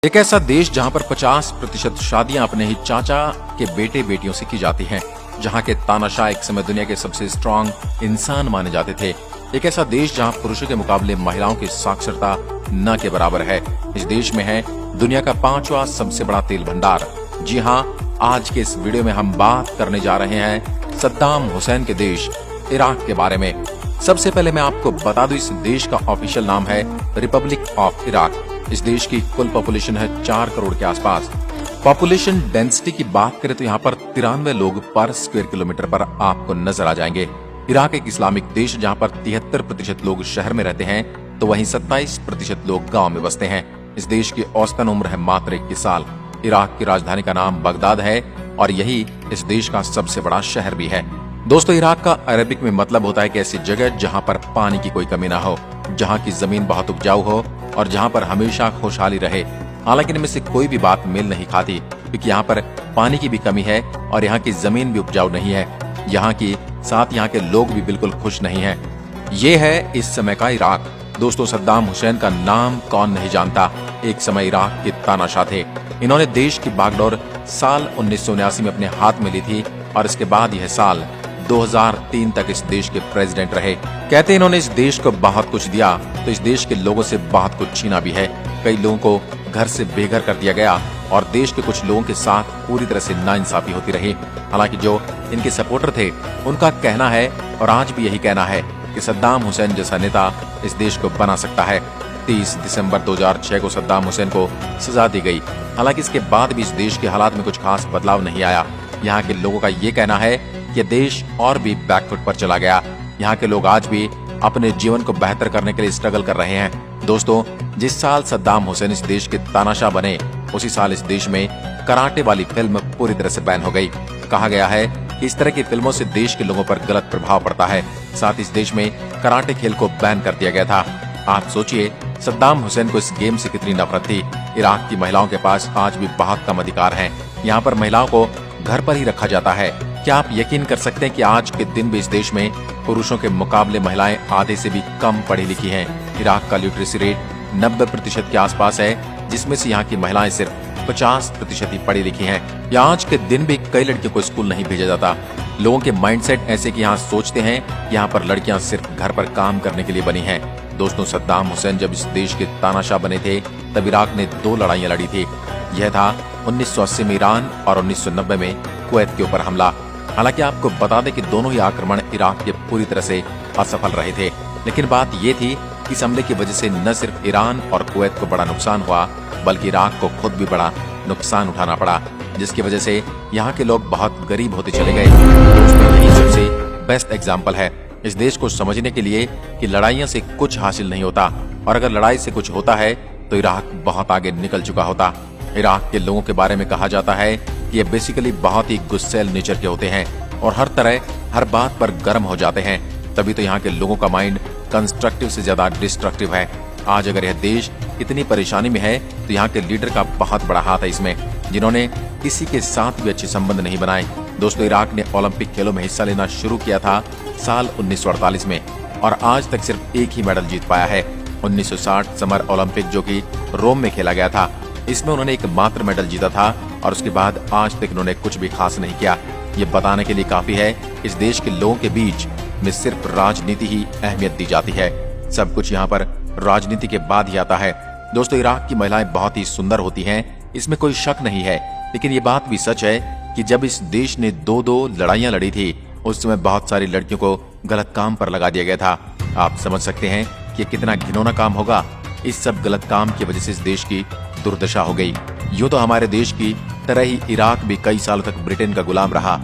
एक ऐसा देश जहां पर 50% शादियां अपने ही चाचा के बेटे बेटियों से की जाती हैं, जहां के तानाशाह एक समय दुनिया के सबसे स्ट्रांग इंसान माने जाते थे। एक ऐसा देश जहां पुरुषों के मुकाबले महिलाओं की साक्षरता न के बराबर है। इस देश में है दुनिया का 5वां सबसे बड़ा तेल भंडार। जी हां, आज के इस वीडियो में हम बात करने जा रहे हैं सद्दाम हुसैन के देश इराक के बारे में। सबसे पहले मैं आपको बता दूं, इस देश का ऑफिशियल नाम है रिपब्लिक ऑफ इराक। इस देश की कुल पॉपुलेशन है 4 करोड़ के आसपास। पॉपुलेशन डेंसिटी की बात करें तो यहाँ पर 93 लोग पर स्क्वायर किलोमीटर पर आपको नजर आ जाएंगे। इराक एक इस्लामिक देश जहाँ पर 73% लोग शहर में रहते हैं, तो वहीं 27% लोग गांव में बसते हैं। इस देश की औसतन उम्र है मात्र 21 साल। इराक की राजधानी का नाम बगदाद है और यही इस देश का सबसे बड़ा शहर भी है। दोस्तों, इराक का अरबिक में मतलब होता है कि ऐसी जगह जहाँ पर पानी की कोई कमी ना हो, जहाँ की जमीन बहुत उपजाऊ हो और जहाँ पर हमेशा खुशहाली रहे। हालांकि इनमें से कोई भी बात मेल नहीं खाती, क्योंकि यहाँ पर पानी की भी कमी है और यहाँ की जमीन भी उपजाऊ नहीं है। यहाँ के लोग भी बिल्कुल खुश नहीं हैं। ये है इस समय का इराक। दोस्तों, सद्दाम हुसैन का नाम कौन नहीं जानता। एक समय इराक के तानाशाह थे। इन्होंने देश की बागडोर साल 1979 में अपने हाथ में ली थी और इसके बाद यह साल 2003 तक इस देश के प्रेसिडेंट रहे। कहते हैं इन्होंने इस देश को बहुत कुछ दिया, तो इस देश के लोगों से बहुत कुछ छीना भी है। कई लोगों को घर से बेघर कर दिया गया और देश के कुछ लोगों के साथ पूरी तरह से नाइंसाफी होती रही। हालांकि जो इनके सपोर्टर थे, उनका कहना है और आज भी यही कहना है कि सद्दाम हुसैन जैसा नेता इस देश को बना सकता है। 30 दिसंबर 2006 को सद्दाम हुसैन को सजा दी गई। हालांकि इसके बाद भी इस देश के हालात में कुछ खास बदलाव नहीं आया। यहाँ के लोगों का ये कहना है कि देश और भी बैकफुट पर चला गया। यहाँ के लोग आज भी अपने जीवन को बेहतर करने के लिए स्ट्रगल कर रहे हैं। दोस्तों, जिस साल सद्दाम हुसैन इस देश के तानाशाह बने, उसी साल इस देश में कराटे वाली फिल्म पूरी तरह से बैन हो गई। कहा गया है कि इस तरह की फिल्मों से देश के लोगों पर गलत प्रभाव पड़ता है। साथ इस देश में कराटे खेल को बैन कर दिया गया था। आप सोचिए, सद्दाम हुसैन को इस गेम से कितनी नफरत थी। इराक की महिलाओं के पास आज भी बहुत कम अधिकार हैं। यहाँ पर महिलाओं को घर पर ही रखा जाता है। क्या आप यकीन कर सकते हैं कि आज के दिन भी इस देश में पुरुषों के मुकाबले महिलाएं आधे से भी कम पढ़ी लिखी हैं। इराक का लिटरेसी रेट 90% के आसपास है, जिसमें से यहाँ की महिलाएं सिर्फ 50% ही पढ़ी लिखी हैं। या आज के दिन भी कई लड़कियों को स्कूल नहीं भेजा जाता। लोगों के माइंडसेट ऐसे कि यहाँ सोचते हैं कि यहाँ पर लड़कियां सिर्फ घर पर काम करने के लिए बनी हैं। दोस्तों, सद्दाम हुसैन जब इस देश के तानाशाह बने थे, तब इराक ने 2 लड़ाइयां लड़ी थी। यह था 1980 में ईरान और 1990 में कुवैत के ऊपर हमला। हालांकि आपको बता दें कि दोनों ही आक्रमण इराक के पूरी तरह से असफल रहे थे, लेकिन बात ये थी कि इस हमले की वजह से न सिर्फ ईरान और कुवैत को बड़ा नुकसान हुआ, बल्कि इराक को खुद भी बड़ा नुकसान उठाना पड़ा, जिसकी वजह से यहाँ के लोग बहुत गरीब होते चले गए। दोस्तों, यही सबसे बेस्ट एग्जाम्पल है इस देश को समझने के लिए कि लड़ाइयों से कुछ हासिल नहीं होता, और अगर लड़ाई से कुछ होता है तो इराक बहुत आगे निकल चुका होता। इराक के लोगों के बारे में कहा जाता है कि ये बेसिकली बहुत ही गुस्सैल नेचर के होते हैं और हर बात पर गर्म हो जाते हैं। तभी तो यहाँ के लोगों का माइंड कंस्ट्रक्टिव से ज्यादा डिस्ट्रक्टिव है। आज अगर यह देश इतनी परेशानी में है, तो यहाँ के लीडर का बहुत बड़ा हाथ है इसमें, जिन्होंने किसी के साथ भी अच्छे संबंध नहीं बनाए। दोस्तों, इराक ने ओलंपिक खेलों में हिस्सा लेना शुरू किया था साल 1948 में और आज तक सिर्फ एक ही मेडल जीत पाया है। 1960 समर ओलंपिक, जो कि रोम में खेला गया था, इसमें उन्होंने एक मात्र मेडल जीता था और उसके बाद आज तक उन्होंने कुछ भी खास नहीं किया। ये बताने के लिए काफी है इस देश के लोगों के बीच में सिर्फ राजनीति ही अहमियत दी जाती है। सब कुछ यहाँ पर राजनीति के बाद ही आता है। दोस्तों, इराक की महिलाएं बहुत ही सुंदर होती हैं, इसमें कोई शक नहीं है, लेकिन ये बात भी सच है कि जब इस देश ने 2 लड़ाइयां लड़ी थी, उस समय बहुत सारी लड़कियों को गलत काम पर लगा दिया गया था। आप समझ सकते हैं कि ये कितना घिनौना काम होगा। इस सब गलत काम की वजह से इस देश की दुर्दशा हो गई। यूं तो हमारे देश की तरह ही इराक भी कई सालों तक ब्रिटेन का गुलाम रहा।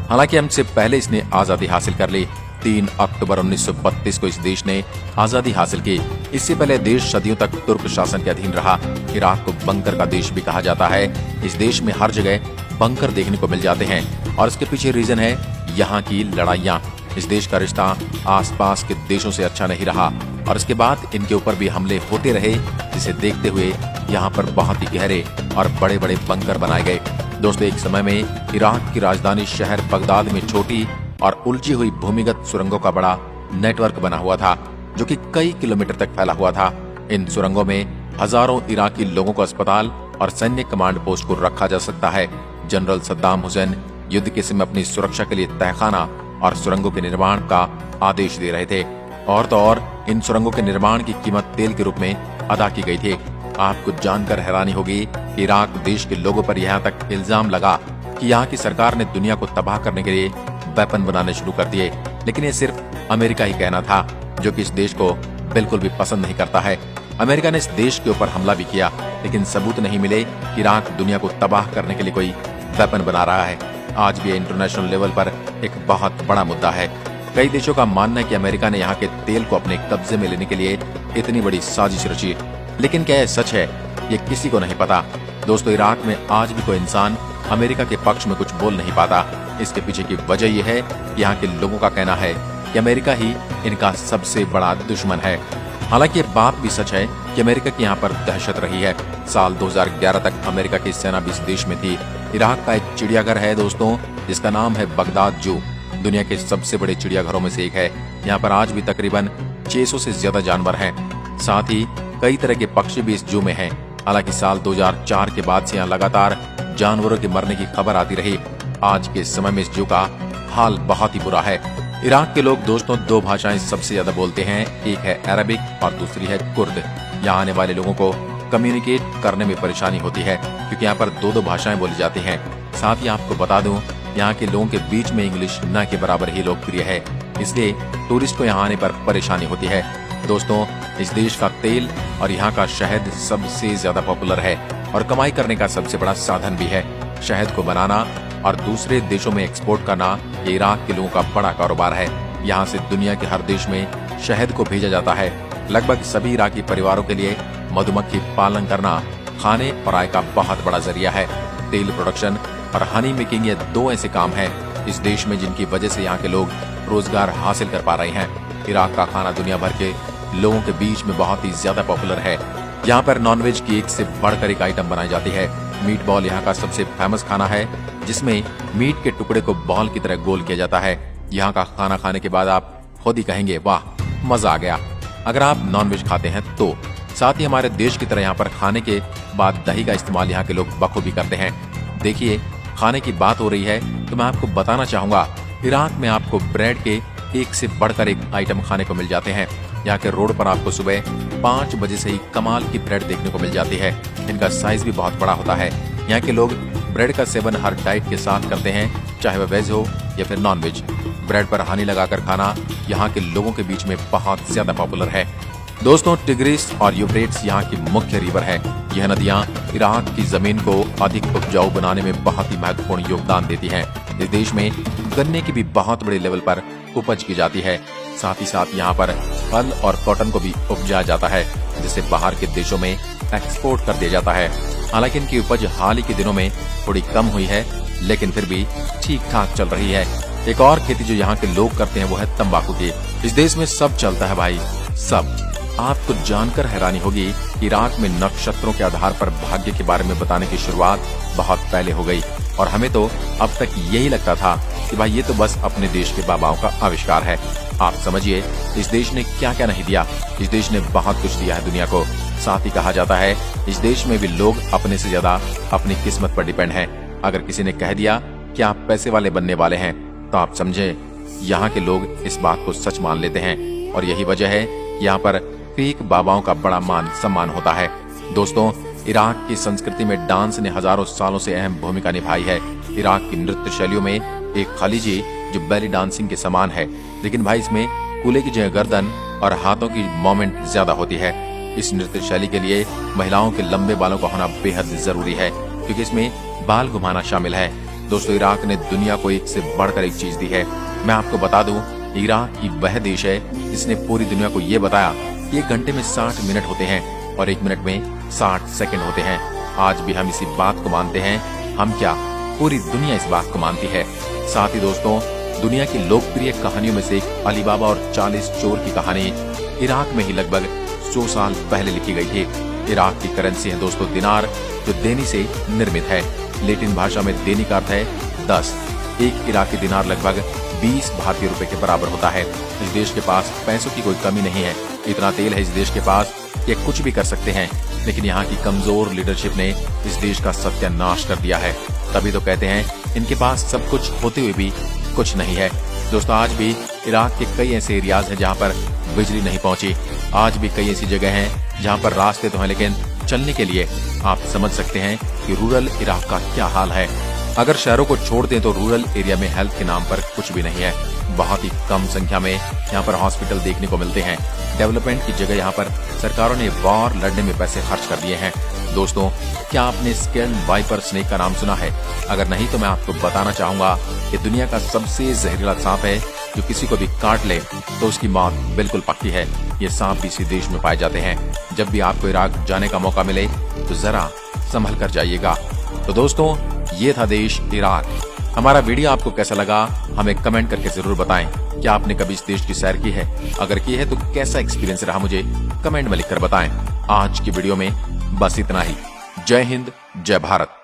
हालांकि हमसे पहले इसने आजादी हासिल कर ली। 3 अक्टूबर 1932 को इस देश ने आजादी हासिल की। इससे पहले देश सदियों तक तुर्क शासन के अधीन रहा। इराक को बंकर का देश भी कहा जाता है। इस देश में हर जगह बंकर देखने को मिल जाते हैं और इसके पीछे रीजन है यहाँ की लड़ाइयाँ। इस देश का रिश्ता आसपास के देशों से अच्छा नहीं रहा और इसके बाद इनके ऊपर भी हमले होते रहे, जिसे देखते हुए यहाँ पर बहुत ही गहरे और बड़े बड़े बंकर बनाए गए। दोस्तों, एक समय में इराक की राजधानी शहर बगदाद में छोटी और उलझी हुई भूमिगत सुरंगों का बड़ा नेटवर्क बना हुआ था, जो कि कई किलोमीटर तक फैला हुआ था। इन सुरंगों में हजारों इराकी लोगों को अस्पताल और सैन्य कमांड पोस्ट को रखा जा सकता है। जनरल सद्दाम हुसैन युद्ध के समय अपनी सुरक्षा के लिए तहखाना और सुरंगों के निर्माण का आदेश दे रहे थे। और तो और इन सुरंगों के निर्माण की कीमत तेल के रूप में अदा की गई थी। आपको जानकर हैरानी होगी कि इराक देश के लोगों पर यहाँ तक इल्जाम लगा कि यहाँ की सरकार ने दुनिया को तबाह करने के लिए वेपन बनाने शुरू कर दिए, लेकिन ये सिर्फ अमेरिका ही कहना था, जो कि इस देश को बिल्कुल भी पसंद नहीं करता है। अमेरिका ने इस देश के ऊपर हमला भी किया, लेकिन सबूत नहीं मिले कि इराक दुनिया को तबाह करने के लिए कोई वेपन बना रहा है। आज भी इंटरनेशनल लेवल पर एक बहुत बड़ा मुद्दा है। कई देशों का मानना है कि अमेरिका ने यहाँ के तेल को अपने कब्जे में लेने के लिए इतनी बड़ी साजिश रची, लेकिन क्या यह सच है, ये किसी को नहीं पता। दोस्तों, इराक में आज भी कोई इंसान अमेरिका के पक्ष में कुछ बोल नहीं पाता। इसके पीछे की वजह यह है कि यहाँ के लोगों का कहना है कि अमेरिका ही इनका सबसे बड़ा दुश्मन है। हालांकि ये बात भी सच है कि अमेरिका की यहाँ पर दहशत रही है। साल 2011 तक अमेरिका की सेना भी इस देश में थी। इराक का एक चिड़ियाघर है दोस्तों, जिसका नाम है बगदाद जू। दुनिया के सबसे बड़े चिड़ियाघरों में से एक है। यहाँ पर आज भी तकरीबन 600 से ज्यादा जानवर हैं। साथ ही कई तरह के पक्षी भी इस जू में हैं। हालांकि साल 2004 के बाद से यहाँ लगातार जानवरों के मरने की खबर आती रही। आज के समय में इस जू का हाल बहुत ही बुरा है। इराक के लोग दोस्तों 2 भाषाएं सबसे ज्यादा बोलते हैं, एक है अरबिक और दूसरी है कुर्द। यहाँ आने वाले लोगों को कम्युनिकेट करने में परेशानी होती है, क्योंकि यहाँ पर 2 भाषाएं बोली जाती हैं। साथ ही आपको बता दूं, यहाँ के लोगों के बीच में इंग्लिश न के बराबर ही लोकप्रिय है, इसलिए टूरिस्ट को यहाँ आने पर परेशानी होती है। दोस्तों, इस देश का तेल और यहाँ का शहद सबसे ज्यादा पॉपुलर है और कमाई करने का सबसे बड़ा साधन भी है। शहद को बनाना और दूसरे देशों में एक्सपोर्ट करना ये इराक के लोगों का बड़ा कारोबार है। यहाँ से दुनिया के हर देश में शहद को भेजा जाता है। लगभग सभी इराकी परिवारों के लिए मधुमक्खी पालन करना खाने और आय का बहुत बड़ा जरिया है। तेल प्रोडक्शन और हनी मेकिंग ये 2 ऐसे काम हैं इस देश में जिनकी वजह से यहाँ के लोग रोजगार हासिल कर पा रहे हैं। इराक का खाना दुनिया भर के लोगों के बीच में बहुत ही ज्यादा पॉपुलर है। यहाँ पर नॉनवेज की एक से बढ़कर एक आइटम बनाई जाती है। मीट बॉल यहाँ का सबसे फेमस खाना है, जिसमें मीट के टुकड़े को बॉल की तरह गोल किया जाता है। यहाँ का खाना खाने के बाद आप खुद ही कहेंगे वाह, मजा आ गया, अगर आप नॉनवेज खाते हैं तो। साथ ही हमारे देश की तरह यहाँ पर खाने के बाद दही का इस्तेमाल यहाँ के लोग बखूबी करते हैं। देखिए, खाने की बात हो रही है तो मैं आपको बताना चाहूंगा, इराक में आपको ब्रेड के एक से बढ़कर एक आइटम खाने को मिल जाते हैं। यहाँ के रोड पर आपको सुबह 5 बजे से ही कमाल की ब्रेड देखने को मिल जाती है। इनका साइज भी बहुत बड़ा होता है। यहाँ के लोग ब्रेड का सेवन हर डाइट के साथ करते हैं, चाहे वह वेज हो या फिर नॉन वेज। ब्रेड पर हनी लगाकर खाना यहाँ के लोगों के बीच में बहुत ज्यादा पॉपुलर है। दोस्तों, टिग्रिस और यूफ्रेट्स यहाँ की मुख्य रिवर है। यह नदियाँ इराक की जमीन को अधिक उपजाऊ बनाने में बहुत ही महत्वपूर्ण योगदान देती हैं। इस देश में गन्ने की भी बहुत बड़े लेवल पर उपज की जाती है। साथ ही साथ यहाँ पर फल और कॉटन को भी उपजाया जाता है, जिसे बाहर के देशों में एक्सपोर्ट कर दिया जाता है। हालांकि इनकी उपज हाल ही के दिनों में थोड़ी कम हुई है, लेकिन फिर भी ठीक ठाक चल रही है। एक और खेती जो यहाँ के लोग करते हैं वो है तंबाकू की। इस देश में सब चलता है भाई, सब। आपको जानकर हैरानी होगी, इराक में नक्षत्रों के आधार पर भाग्य के बारे में बताने की शुरुआत बहुत पहले हो गई, और हमें तो अब तक यही लगता था कि भाई ये तो बस अपने देश के बाबाओं का आविष्कार है। आप समझिए, इस देश ने क्या क्या नहीं दिया। इस देश ने बहुत कुछ दिया है दुनिया को। साथ ही कहा जाता है इस देश में भी लोग अपने से ज्यादा अपनी किस्मत पर डिपेंड हैं। अगर किसी ने कह दिया कि आप पैसे वाले बनने वाले हैं, तो आप समझे यहाँ के लोग इस बात को सच मान लेते हैं, और यही वजह है यहाँ पर फेक बाबाओं का बड़ा मान सम्मान होता है। दोस्तों, इराक की संस्कृति में डांस ने हजारों सालों से अहम भूमिका निभाई है। इराक की नृत्य शैलियों में एक खलीजी जो बेली डांसिंग के समान है, लेकिन भाई इसमें कूल्हे की जगह गर्दन और हाथों की मूवमेंट ज्यादा होती है। इस नृत्य शैली के लिए महिलाओं के लंबे बालों का होना बेहद जरूरी है, क्योंकि इसमें बाल घुमाना शामिल है। दोस्तों, इराक ने दुनिया को एक से बढ़कर एक चीज दी है। मैं आपको बता दूं, इराक की वह देश है जिसने पूरी दुनिया को ये बताया कि 1 घंटे में 60 मिनट होते हैं और 1 मिनट में 60 सेकंड होते हैं। आज भी हम इसी बात को मानते हैं। हम क्या, पूरी दुनिया इस बात को मानती है। साथ ही दोस्तों, दुनिया की लोकप्रिय कहानियों में से एक अली बाबा और 40 चोर की कहानी इराक में ही लगभग 100 साल पहले लिखी गई थी। इराक की करेंसी है दोस्तों दिनार, जो देनी से निर्मित है। लैटिन भाषा में देनी का अर्थ है 10। एक इराकी दिनार लगभग 20 भारतीय रुपए के बराबर होता है। इस देश के पास पैसों की कोई कमी नहीं है। इतना तेल है इस देश के पास ये कुछ भी कर सकते हैं, लेकिन यहाँ की कमजोर लीडरशिप ने इस देश का सत्यानाश कर दिया है। तभी तो कहते हैं इनके पास सब कुछ होते हुए भी कुछ नहीं है। दोस्तों, आज भी इराक के कई ऐसे एरियाज हैं जहाँ पर बिजली नहीं पहुंची। आज भी कई ऐसी जगह हैं जहाँ पर रास्ते तो हैं, लेकिन चलने के लिए आप समझ सकते हैं कि रूरल इराक का क्या हाल है। अगर शहरों को छोड़ दें तो रूरल एरिया में हेल्थ के नाम पर कुछ भी नहीं है। बहुत ही कम संख्या में यहाँ पर हॉस्पिटल देखने को मिलते हैं। डेवलपमेंट की जगह यहाँ पर सरकारों ने वॉर लड़ने में पैसे खर्च कर दिए हैं। दोस्तों, क्या आपने स्केल्ड वाइपर स्नेक का नाम सुना है? अगर नहीं तो मैं आपको बताना चाहूंगा कि दुनिया का सबसे जहरीला सांप है, जो किसी को भी काट ले तो उसकी मौत बिल्कुल पक्की है। ये सांप इसी देश में पाए जाते हैं। जब भी आपको इराक जाने का मौका मिले तो जरा संभल कर जाइएगा। तो दोस्तों, ये था देश इराक। हमारा वीडियो आपको कैसा लगा हमें कमेंट करके जरूर बताएं। क्या आपने कभी इस देश की सैर की है? अगर की है तो कैसा एक्सपीरियंस रहा मुझे कमेंट में लिखकर बताएं। आज की वीडियो में बस इतना ही। जय हिंद, जय भारत।